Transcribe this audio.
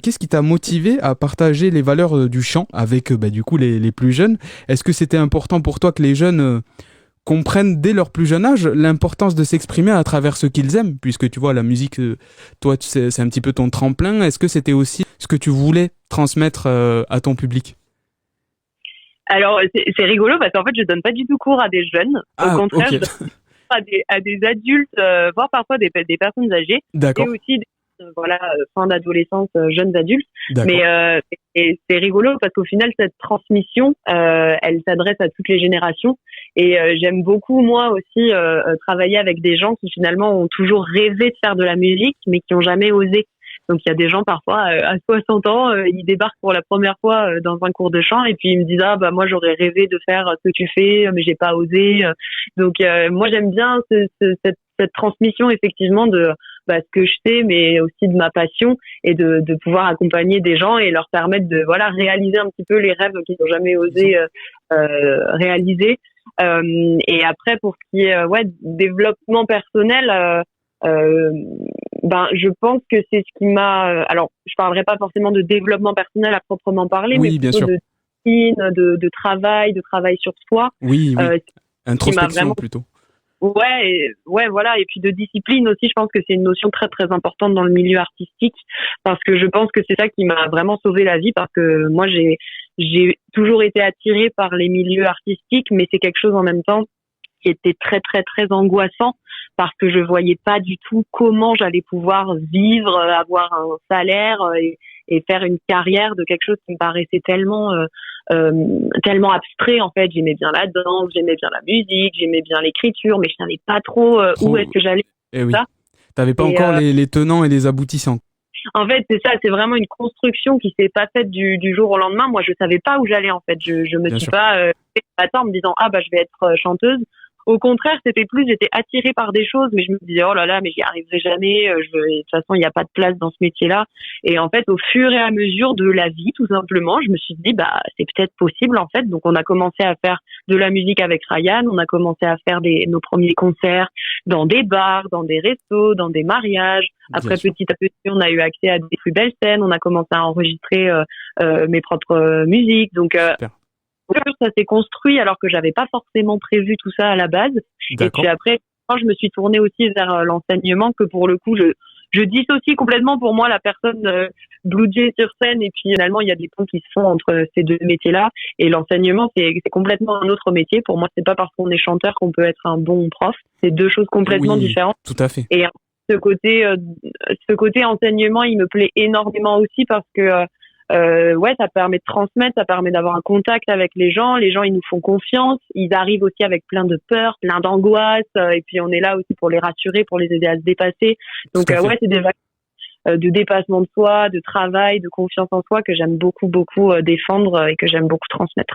Qu'est-ce qui t'a motivé à partager les valeurs du chant avec du coup les plus jeunes? Est-ce que c'était important pour toi que les jeunes comprennent dès leur plus jeune âge l'importance de s'exprimer à travers ce qu'ils aiment? Puisque tu vois, la musique, toi, c'est un petit peu ton tremplin. Est-ce que c'était aussi ce que tu voulais transmettre à ton public? Alors, c'est rigolo parce qu'en fait, je donne pas du tout cours à des jeunes. Au Ah, contraire, ok. je donne à des adultes, voire parfois des personnes âgées, et D'accord, aussi fin d'adolescence, jeunes adultes. d'accord. Mais et c'est rigolo parce qu'au final, cette transmission, elle s'adresse à toutes les générations. Et j'aime beaucoup, moi aussi, travailler avec des gens qui finalement ont toujours rêvé de faire de la musique, mais qui ont jamais osé. Donc il y a des gens parfois à 60 ans, ils débarquent pour la première fois dans un cours de chant et puis ils me disent ah bah moi j'aurais rêvé de faire ce que tu fais mais j'ai pas osé. Donc moi j'aime bien cette transmission effectivement de ce que je sais mais aussi de ma passion et de pouvoir accompagner des gens et leur permettre de réaliser un petit peu les rêves qu'ils n'ont jamais osé réaliser. Et après pour ce qui est développement personnel. Je pense que c'est ce qui m'a. Alors, je parlerai pas forcément de développement personnel à proprement parler, mais Oui, bien plutôt sûr. de discipline, de travail sur soi. Oui, oui. Ce qui m'a Introspection vraiment. plutôt. Voilà. Et puis de discipline aussi, je pense que c'est une notion très très importante dans le milieu artistique, parce que je pense que c'est ça qui m'a vraiment sauvé la vie, parce que moi j'ai toujours été attirée par les milieux artistiques, mais c'est quelque chose en même temps qui était très très très angoissant parce que je voyais pas du tout comment j'allais pouvoir vivre, avoir un salaire et faire une carrière de quelque chose qui me paraissait tellement abstrait en fait. J'aimais bien la danse, j'aimais bien la musique, j'aimais bien l'écriture, mais je savais pas trop où est-ce Trop. que j'allais Eh faire oui. ça. T'avais pas Et encore les tenants et les aboutissants. en fait, c'est ça, c'est vraiment une construction qui s'est pas faite du jour au lendemain. Moi, je savais pas où j'allais en fait. Je me Bien suis sûr. pas fait le matin en me disant ah bah je vais être chanteuse. Au contraire, j'étais attirée par des choses, mais je me disais oh là là, mais j'y arriverai jamais. De toute façon, il n'y a pas de place dans ce métier-là. Et en fait, au fur et à mesure de la vie, tout simplement, je me suis dit bah c'est peut-être possible en fait. Donc on a commencé à faire de la musique avec Ryan, on a commencé à faire nos premiers concerts dans des bars, dans des restos, dans des mariages. Bien Après, sûr. petit à petit, on a eu accès à des plus belles scènes. On a commencé à enregistrer mes propres musiques. Donc, Super. ça s'est construit alors que j'avais pas forcément prévu tout ça à la base. Et puis D'accord. après, quand je me suis tournée aussi vers l'enseignement, que pour le coup, je dissocie complètement pour moi la personne Blue Jay sur scène. Et puis finalement, il y a des ponts qui se font entre ces deux métiers-là. Et l'enseignement, c'est complètement un autre métier. Pour moi, c'est pas parce qu'on est chanteur qu'on peut être un bon prof. C'est deux choses complètement Oui, différentes. tout à fait. Et ce côté enseignement, il me plaît énormément aussi parce que ça permet de transmettre, ça permet d'avoir un contact avec les gens. Les gens, ils nous font confiance. Ils arrivent aussi avec plein de peur, plein d'angoisse. Et puis, on est là aussi pour les rassurer, pour les aider à se dépasser. Tout Donc, à fait. c'est des vagues de dépassement de soi, de travail, de confiance en soi que j'aime beaucoup, beaucoup défendre et que j'aime beaucoup transmettre.